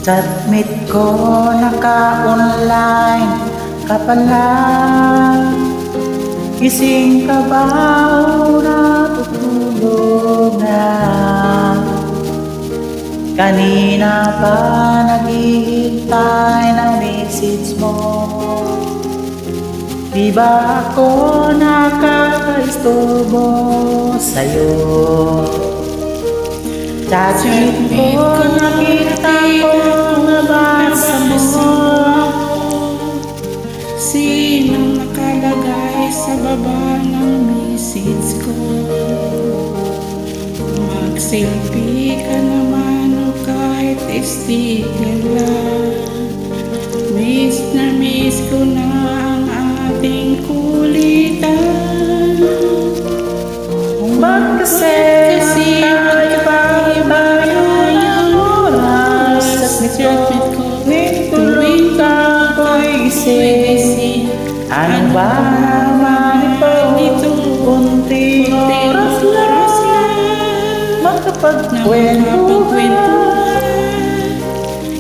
Admit ko naka-online ka pala. Gising ka ba o natutulog na? Kanina pa naghihintay ng message mo. Di ba ako nakakaistorbo sa'yo? Admit ko nakita ko nabasa mo. Sino nakalagay sa baba ng message ko? Mag-selfie ka naman o kahit sticker lang. Miss na miss ko na ang ating kulitan. Ba't kasi magkaiba yung oras? Admit ko, tuwing ako'y gising. Ano ba naman ito? Kunting oras lang makapagkwentuhan.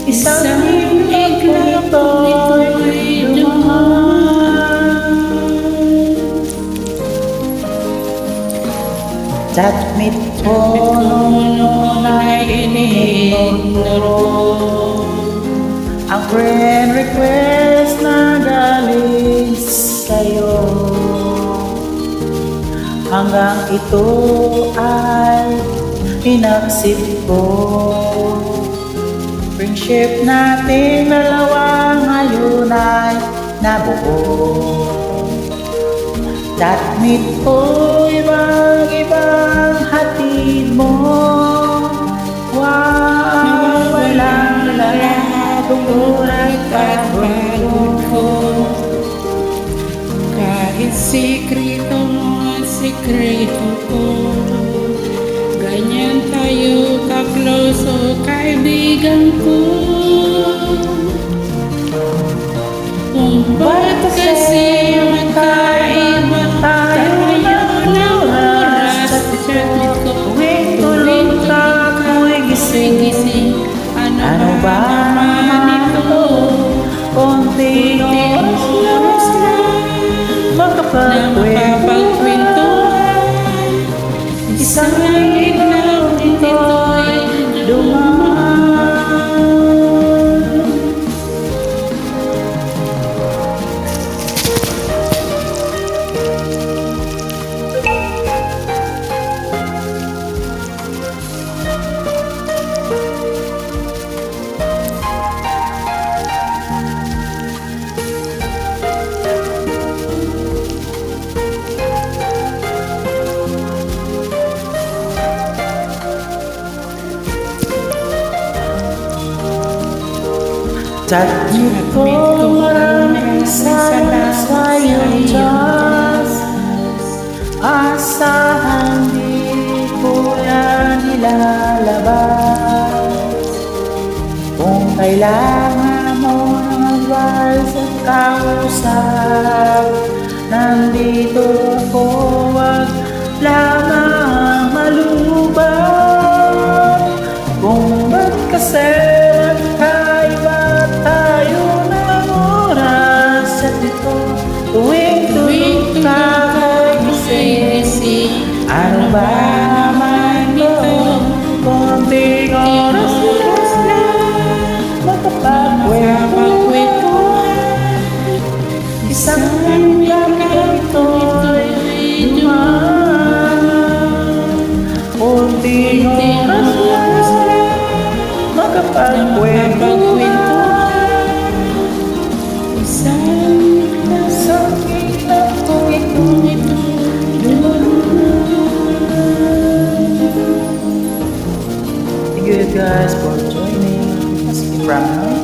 Isang himig na ito'y dumaan. Admit ko noon ay iniignoro ang friend request na galing sa'yo. Hanggang ito ay inaksip ko. Friendship nating dalawa ngayon ay nabuo. Admit ko ibang hatid mo. Walang lahat oras at pagod ko. Kahit sikrito mo at sikrito ko, ganyan tayo ka-close o kaibigan ko. Kung ba't kasi magkaiba tayo ng oras? Admit ko, Tuwing tulog ka ako'y gising. Ano ba naman ito? Konting oras lang makapagkwentuhan. Isang himig na ito'y dumaan. Admit ko maraming salamat sa iyong Diyos. Asahan di ko yan ilalabas. Kung kailangan mo ng advice at kausap, nandito ako, wag lamang malubag. Kung ba't kasi magkaiba tayo ng oras? At ito, tuwing tulog ka ako'y gising. Ano ba naman ito? Konting oras lang makapagkwentuhan. Isang hanggang ito'y dumaan. Konting oras lang makapagkwentuhan. Isang hanggang ito'y dumaan. Thank you guys for joining. from